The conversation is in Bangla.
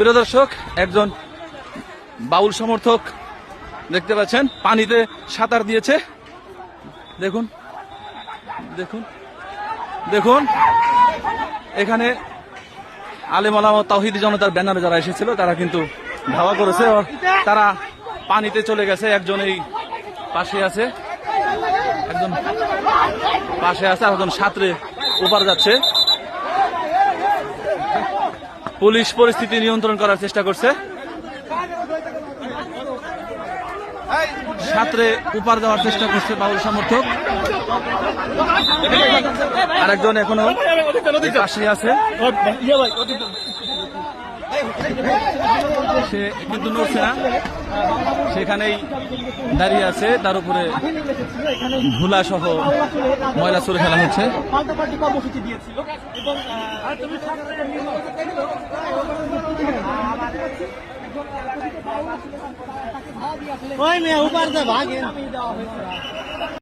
প্রিয় দর্শক, একজন বাউল সমর্থক দেখতে পাচ্ছেন পানিতে সাঁতার দিয়েছে। দেখুন দেখুন দেখুন, এখানে আলেম ওলামা তাওহীদি জনতার ব্যানারে যারা এসেছিল তারা কিন্তু ধাওয়া করেছে, তারা পানিতে চলে গেছে। একজন এই পাশে আছে, একজন পাশে আছে, আর একজন সাঁতরে ওপার যাচ্ছে। পুলিশ পরিস্থিতি নিয়ন্ত্রণ করার চেষ্টা করছে। সাঁতরে উপার যাওয়ার চেষ্টা করছে বাউল সমর্থক, আরেকজন এখনো পাশে আছে, সে কিন্তু নড়ছে না, সেখানেই দাঁড়িয়ে আছে। তার উপরে ধুলা সহ ময়লা ছুড়ে ফেলা হচ্ছে। ওই মেয়ে উপার ভাগে